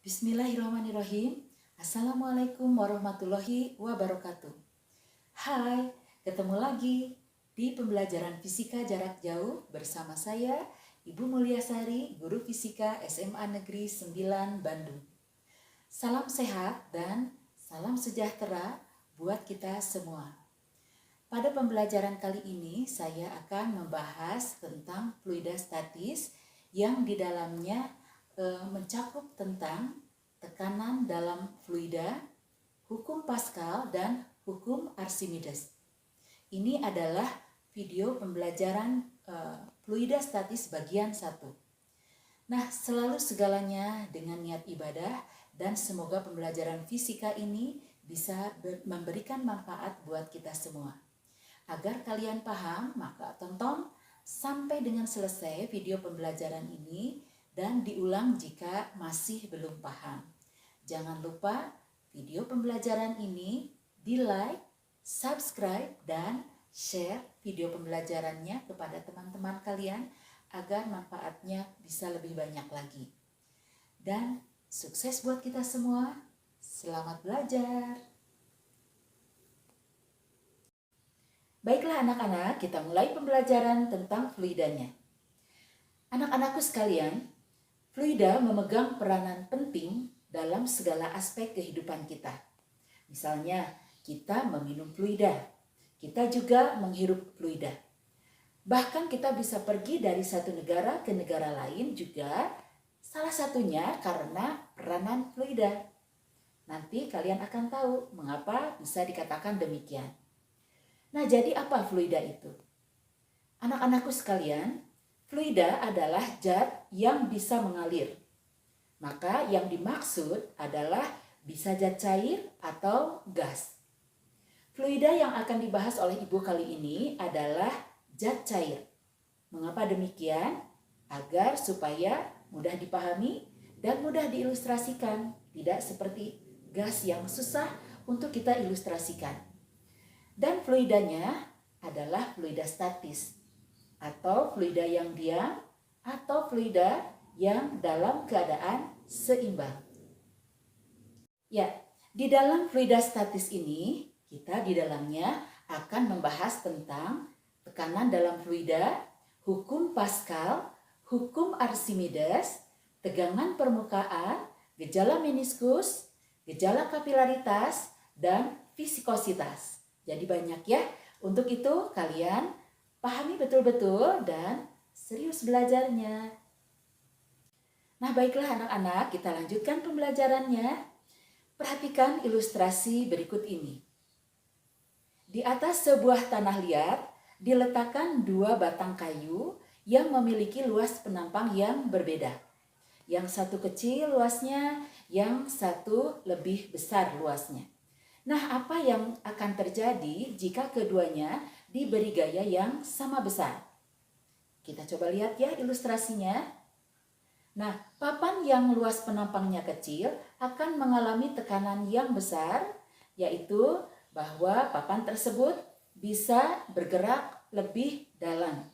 Bismillahirrahmanirrahim. Assalamualaikum warahmatullahi wabarakatuh. Hai, ketemu lagi di pembelajaran fisika jarak jauh bersama saya, Ibu Mulyasari, Guru Fisika SMA Negeri 9 Bandung. Salam sehat dan salam sejahtera buat kita semua. Pada pembelajaran kali ini saya akan membahas tentang fluida statis yang di dalamnya mencakup tentang tekanan dalam fluida, hukum Pascal, dan hukum Archimedes. Ini adalah video pembelajaran fluida statis bagian 1. Nah, selalu segalanya dengan niat ibadah dan semoga pembelajaran fisika ini bisa memberikan manfaat buat kita semua. Agar kalian paham, maka tonton sampai dengan selesai video pembelajaran ini dan diulang jika masih belum paham. Jangan lupa video pembelajaran ini di-like, subscribe, dan share video pembelajarannya kepada teman-teman kalian agar manfaatnya bisa lebih banyak lagi. Dan sukses buat kita semua. Selamat belajar. Baiklah anak-anak, kita mulai pembelajaran tentang fluidanya. Anak-anakku sekalian, fluida memegang peranan penting dalam segala aspek kehidupan kita. Misalnya, kita meminum fluida, kita juga menghirup fluida. Bahkan kita bisa pergi dari satu negara ke negara lain juga, salah satunya karena peranan fluida. Nanti kalian akan tahu mengapa bisa dikatakan demikian. Nah, jadi apa fluida itu? Anak-anakku sekalian, fluida adalah zat yang bisa mengalir. Maka yang dimaksud adalah bisa zat cair atau gas. Fluida yang akan dibahas oleh Ibu kali ini adalah zat cair. Mengapa demikian? Agar supaya mudah dipahami dan mudah diilustrasikan. Tidak seperti gas yang susah untuk kita ilustrasikan. Dan fluidanya adalah fluida statis, atau fluida yang diam, atau fluida yang dalam keadaan seimbang. Ya, di dalam fluida statis ini, kita di dalamnya akan membahas tentang tekanan dalam fluida, hukum Pascal, hukum Archimedes, tegangan permukaan, gejala meniskus, gejala kapilaritas, dan viskositas. Jadi banyak ya, untuk itu kalian pahami betul-betul dan serius belajarnya. Nah, baiklah anak-anak, kita lanjutkan pembelajarannya. Perhatikan ilustrasi berikut ini. Di atas sebuah tanah liat diletakkan dua batang kayu yang memiliki luas penampang yang berbeda. Yang satu kecil luasnya, yang satu lebih besar luasnya. Nah, apa yang akan terjadi jika keduanya diberi gaya yang sama besar? Kita coba lihat ya ilustrasinya. Nah, papan yang luas penampangnya kecil akan mengalami tekanan yang besar, yaitu bahwa papan tersebut bisa bergerak lebih dalam.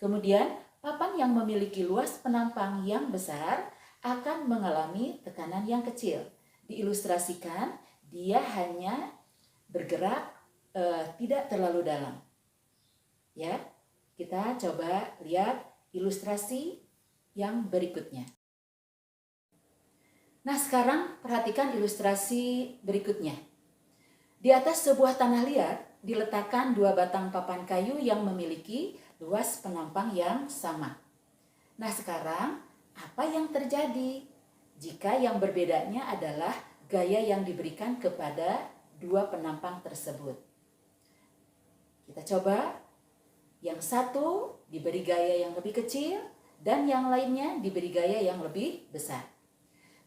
Kemudian, papan yang memiliki luas penampang yang besar akan mengalami tekanan yang kecil. Diilustrasikan, dia hanya bergerak tidak terlalu dalam. Ya, kita coba lihat ilustrasi yang berikutnya. Nah, sekarang perhatikan ilustrasi berikutnya. Di atas sebuah tanah liat diletakkan dua batang papan kayu yang memiliki luas penampang yang sama. Nah, sekarang apa yang terjadi jika yang berbedanya adalah gaya yang diberikan kepada dua penampang tersebut? Kita coba. Yang satu diberi gaya yang lebih kecil dan yang lainnya diberi gaya yang lebih besar.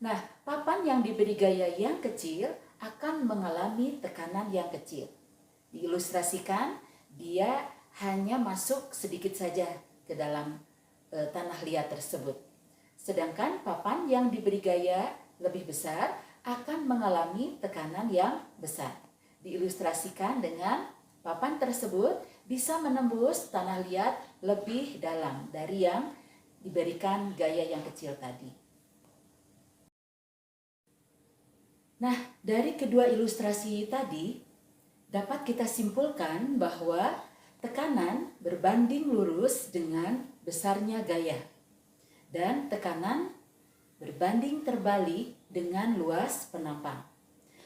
Nah, papan yang diberi gaya yang kecil akan mengalami tekanan yang kecil. Diilustrasikan, dia hanya masuk sedikit saja ke dalam tanah liat tersebut. Sedangkan papan yang diberi gaya lebih besar akan mengalami tekanan yang besar. Diilustrasikan dengan papan tersebut bisa menembus tanah liat lebih dalam dari yang diberikan gaya yang kecil tadi. Nah, dari kedua ilustrasi tadi dapat kita simpulkan bahwa tekanan berbanding lurus dengan besarnya gaya dan tekanan berbanding terbalik dengan luas penampang.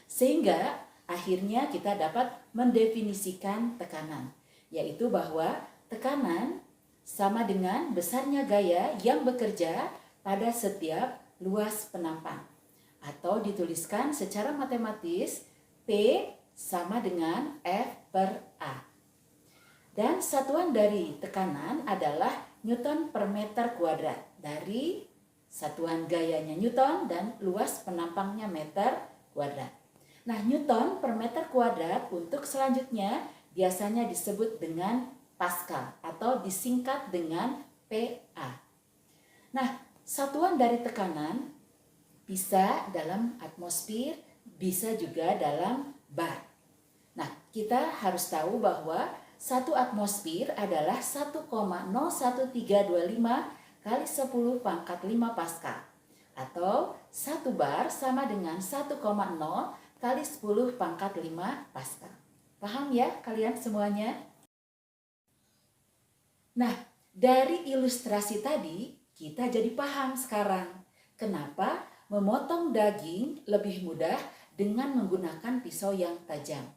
Sehingga akhirnya kita dapat mendefinisikan tekanan, yaitu bahwa tekanan sama dengan besarnya gaya yang bekerja pada setiap luas penampang. Atau dituliskan secara matematis, P sama dengan F per A. Dan satuan dari tekanan adalah Newton per meter kuadrat. Dari satuan gayanya Newton dan luas penampangnya meter kuadrat. Nah, Newton per meter kuadrat untuk selanjutnya biasanya disebut dengan Pascal atau disingkat dengan PA. Nah, satuan dari tekanan bisa dalam atmosfer, bisa juga dalam bar. Nah, kita harus tahu bahwa 1 atmosfer adalah 1,01325 kali 10 pangkat 5 Pascal. Atau 1 bar sama dengan 1,0 kali 10 pangkat 5 Pascal. Paham ya kalian semuanya? Nah, dari ilustrasi tadi kita jadi paham sekarang kenapa memotong daging lebih mudah dengan menggunakan pisau yang tajam.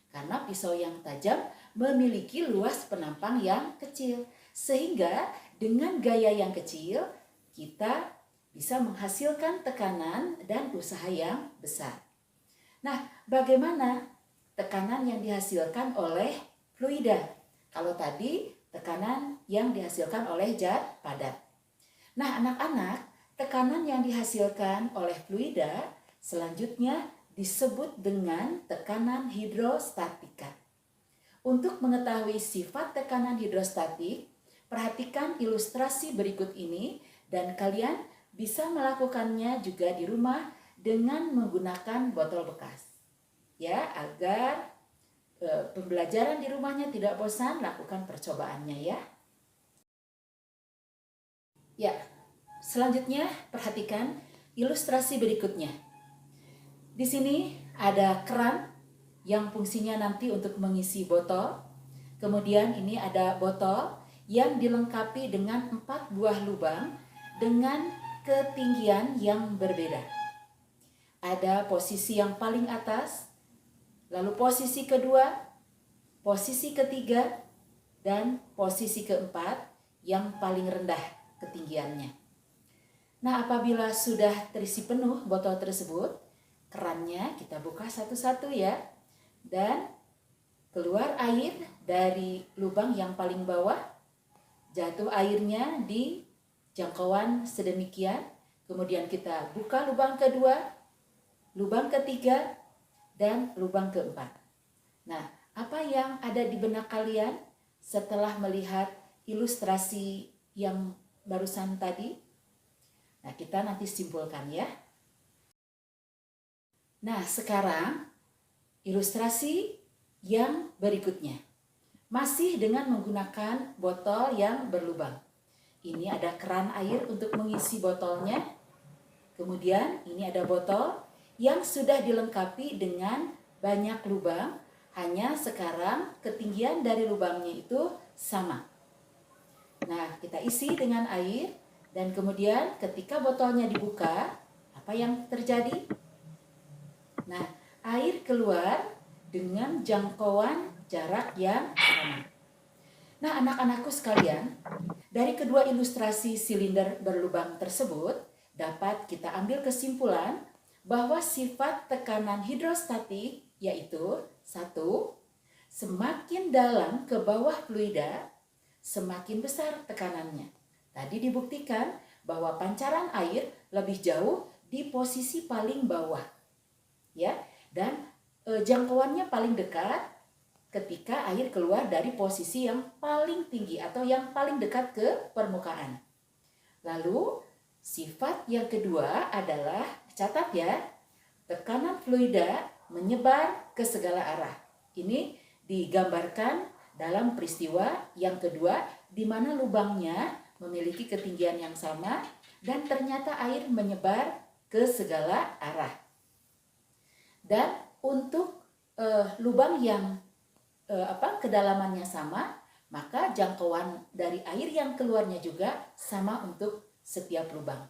Karena pisau yang tajam memiliki luas penampang yang kecil. Sehingga dengan gaya yang kecil kita bisa menghasilkan tekanan dan usaha yang besar. Nah, bagaimana tekanan yang dihasilkan oleh fluida? Kalau tadi tekanan yang dihasilkan oleh zat padat. Nah, anak-anak, tekanan yang dihasilkan oleh fluida selanjutnya disebut dengan tekanan hidrostatika. Untuk mengetahui sifat tekanan hidrostatik, perhatikan ilustrasi berikut ini dan kalian bisa melakukannya juga di rumah dengan menggunakan botol bekas. Ya, agar pembelajaran di rumahnya tidak bosan, lakukan percobaannya ya. Ya, selanjutnya perhatikan ilustrasi berikutnya. Di sini ada keran yang fungsinya nanti untuk mengisi botol. Kemudian ini ada botol yang dilengkapi dengan 4 buah lubang dengan ketinggian yang berbeda. Ada posisi yang paling atas, lalu posisi kedua, posisi ketiga, dan posisi keempat yang paling rendah ketinggiannya. Nah, apabila sudah terisi penuh botol tersebut, kerannya kita buka satu-satu ya. Dan keluar air dari lubang yang paling bawah. Jatuh airnya di jangkauan sedemikian. Kemudian kita buka lubang kedua, lubang ketiga, dan lubang keempat. Nah, apa yang ada di benak kalian setelah melihat ilustrasi yang barusan tadi? Nah, kita nanti simpulkan ya. Nah, sekarang ilustrasi yang berikutnya. Masih dengan menggunakan botol yang berlubang. Ini ada keran air untuk mengisi botolnya. Kemudian ini ada botol yang sudah dilengkapi dengan banyak lubang. Hanya sekarang ketinggian dari lubangnya itu sama. Nah, kita isi dengan air dan kemudian ketika botolnya dibuka, apa yang terjadi? Nah, air keluar dengan jangkauan jarak yang sama. Nah, anak-anakku sekalian, dari kedua ilustrasi silinder berlubang tersebut dapat kita ambil kesimpulan bahwa sifat tekanan hidrostatik yaitu 1. Semakin dalam ke bawah fluida, semakin besar tekanannya. Tadi dibuktikan bahwa pancaran air lebih jauh di posisi paling bawah. Ya, dan jangkauannya paling dekat ketika air keluar dari posisi yang paling tinggi atau yang paling dekat ke permukaan. Lalu sifat yang kedua adalah, catat ya, tekanan fluida menyebar ke segala arah. Ini digambarkan dalam peristiwa yang kedua di mana lubangnya memiliki ketinggian yang sama dan ternyata air menyebar ke segala arah. Dan untuk lubang yang kedalamannya sama, maka jangkauan dari air yang keluarnya juga sama untuk setiap lubang.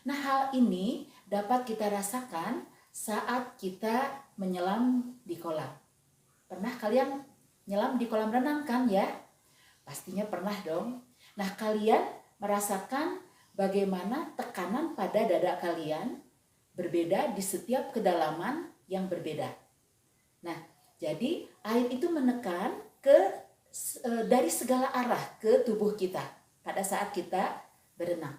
Nah, hal ini dapat kita rasakan saat kita menyelam di kolam. Pernah kalian nyelam di kolam renang kan ya? Pastinya pernah dong. Nah, kalian merasakan bagaimana tekanan pada dada kalian berbeda di setiap kedalaman yang berbeda. Nah, jadi air itu menekan dari segala arah ke tubuh kita pada saat kita berenang.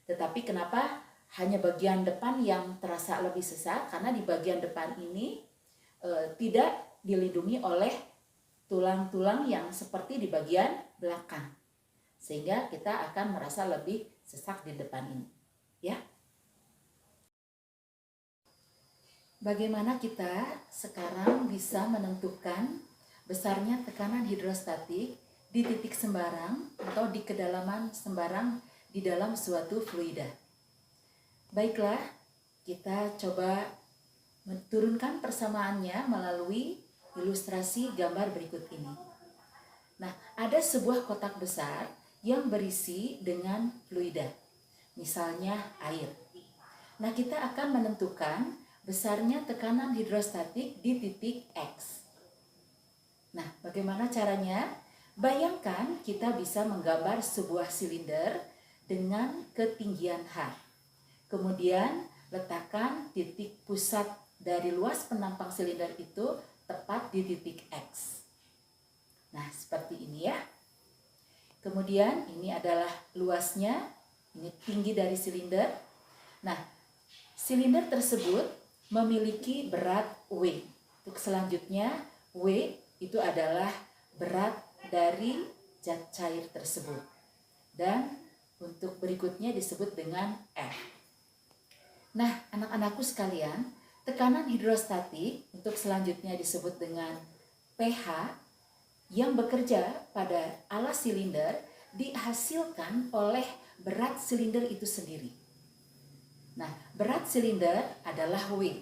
Tetapi kenapa hanya bagian depan yang terasa lebih sesak? Karena di bagian depan ini tidak dilindungi oleh tulang-tulang yang seperti di bagian belakang, sehingga kita akan merasa lebih sesak di depan ini, ya. Bagaimana kita sekarang bisa menentukan besarnya tekanan hidrostatik di titik sembarang atau di kedalaman sembarang di dalam suatu fluida? Baiklah, kita coba menurunkan persamaannya melalui ilustrasi gambar berikut ini. Nah, ada sebuah kotak besar yang berisi dengan fluida, misalnya air. Nah, kita akan menentukan besarnya tekanan hidrostatik di titik X. Nah, bagaimana caranya? Bayangkan kita bisa menggambar sebuah silinder dengan ketinggian H. Kemudian letakkan titik pusat dari luas penampang silinder itu tepat di titik X. Nah, seperti ini ya. Kemudian ini adalah luasnya, ini tinggi dari silinder. Nah, silinder tersebut memiliki berat W. Untuk selanjutnya, W itu adalah berat dari zat cair tersebut. Dan untuk berikutnya disebut dengan F. Nah, anak-anakku sekalian, tekanan hidrostatik untuk selanjutnya disebut dengan pH yang bekerja pada alas silinder dihasilkan oleh berat silinder itu sendiri. Nah, berat silinder adalah W.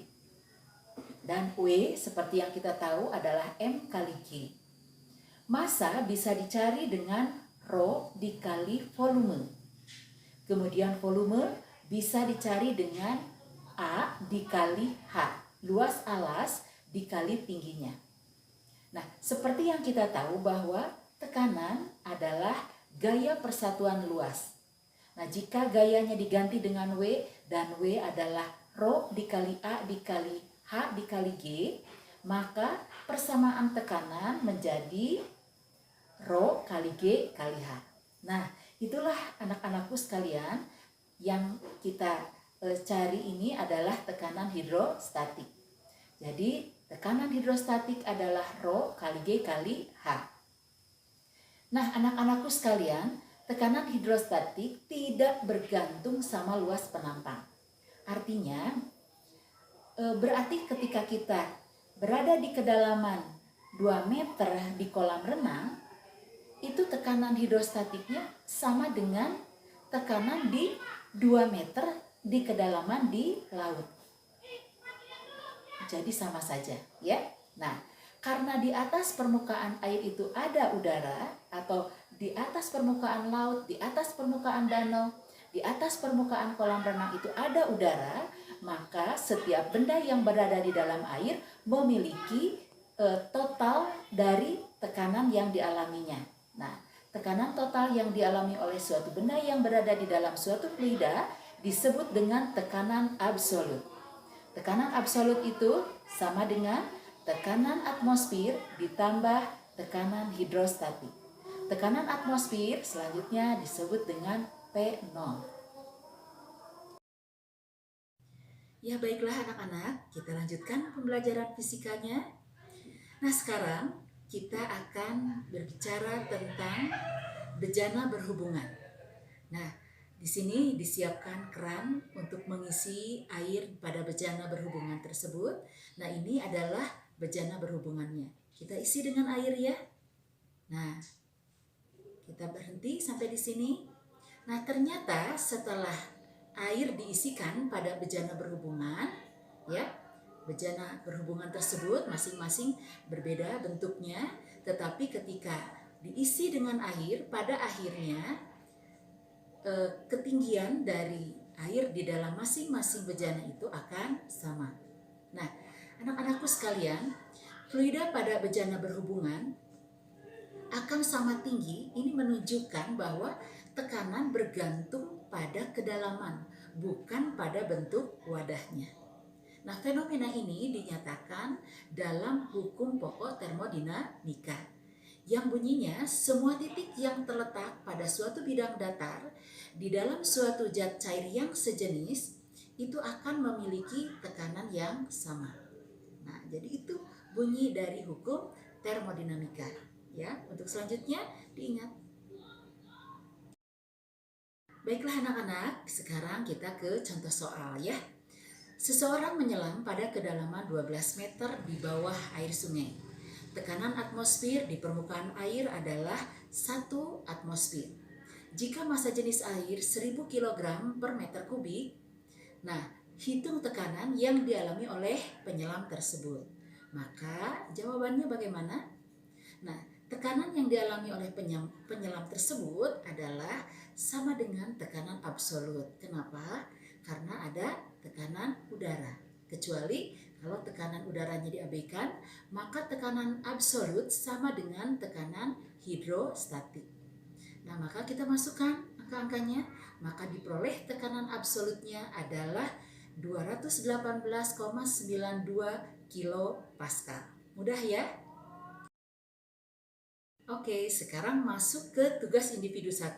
Dan W seperti yang kita tahu adalah M kali G. Massa bisa dicari dengan Rho dikali volume. Kemudian volume bisa dicari dengan A dikali H, luas alas dikali tingginya. Nah, seperti yang kita tahu bahwa tekanan adalah gaya persatuan luas. Nah, jika gayanya diganti dengan W dan W adalah Rho dikali A dikali H dikali G, maka persamaan tekanan menjadi Rho kali G kali H. Nah, itulah anak-anakku sekalian yang kita cari ini adalah tekanan hidrostatik. Jadi tekanan hidrostatik adalah Rho kali G kali H. Nah, anak-anakku sekalian, tekanan hidrostatik tidak bergantung sama luas penampang. Artinya, berarti ketika kita berada di kedalaman 2 meter di kolam renang, itu tekanan hidrostatiknya sama dengan tekanan di 2 meter di kedalaman di laut. Jadi sama saja, ya. Nah, karena di atas permukaan air itu ada udara, atau di atas permukaan laut, di atas permukaan danau, di atas permukaan kolam renang itu ada udara, maka setiap benda yang berada di dalam air memiliki total dari tekanan yang dialaminya. Nah, tekanan total yang dialami oleh suatu benda yang berada di dalam suatu fluida disebut dengan tekanan absolut. Tekanan absolut itu sama dengan tekanan atmosfer ditambah tekanan hidrostatik. Tekanan atmosfer selanjutnya disebut dengan P0. Ya, baiklah anak-anak, kita lanjutkan pembelajaran fisikanya. Nah, sekarang kita akan berbicara tentang bejana berhubungan. Nah, di sini disiapkan keran untuk mengisi air pada bejana berhubungan tersebut. Nah, ini adalah bejana berhubungannya. Kita isi dengan air ya. Nah, kita berhenti sampai di sini. Nah, ternyata setelah air diisikan pada bejana berhubungan, ya, bejana berhubungan tersebut masing-masing berbeda bentuknya, tetapi ketika diisi dengan air, pada akhirnya ketinggian dari air di dalam masing-masing bejana itu akan sama. Nah, anak-anakku sekalian, fluida pada bejana berhubungan akan sama tinggi. Ini menunjukkan bahwa tekanan bergantung pada kedalaman, bukan pada bentuk wadahnya. Nah, fenomena ini dinyatakan dalam hukum pokok termodinamika, yang bunyinya semua titik yang terletak pada suatu bidang datar di dalam suatu zat cair yang sejenis itu akan memiliki tekanan yang sama. Nah, jadi itu bunyi dari hukum termodinamika. Ya, untuk selanjutnya diingat. Baiklah anak-anak, sekarang kita ke contoh soal ya. Seseorang menyelam pada kedalaman 12 meter di bawah air sungai. Tekanan atmosfer di permukaan air adalah 1 atmosfer. Jika massa jenis air 1000 kg per meter kubik, nah hitung tekanan yang dialami oleh penyelam tersebut. Maka jawabannya bagaimana? Nah, tekanan yang dialami oleh penyelam tersebut adalah sama dengan tekanan absolut. Kenapa? Karena ada tekanan udara. Kecuali kalau tekanan udaranya diabaikan, maka tekanan absolut sama dengan tekanan hidrostatik. Nah, maka kita masukkan angka-angkanya, maka diperoleh tekanan absolutnya adalah 218,92 kilopascal. Mudah ya? Oke, sekarang masuk ke tugas individu 1.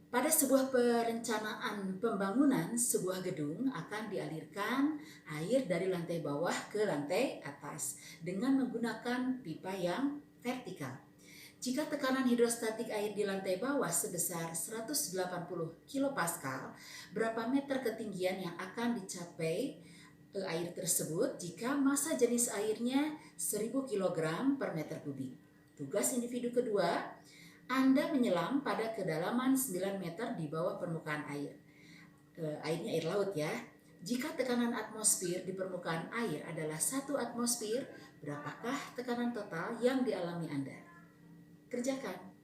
Pada sebuah perencanaan pembangunan sebuah gedung akan dialirkan air dari lantai bawah ke lantai atas dengan menggunakan pipa yang vertikal. Jika tekanan hidrostatik air di lantai bawah sebesar 180 kilopascal, berapa meter ketinggian yang akan dicapai air tersebut jika massa jenis airnya 1000 kg per meter kubik? Tugas individu kedua, Anda menyelam pada kedalaman 9 meter di bawah permukaan air. Airnya air laut ya. Jika tekanan atmosfer di permukaan air adalah 1 atmosfer, berapakah tekanan total yang dialami Anda? Kerjakan.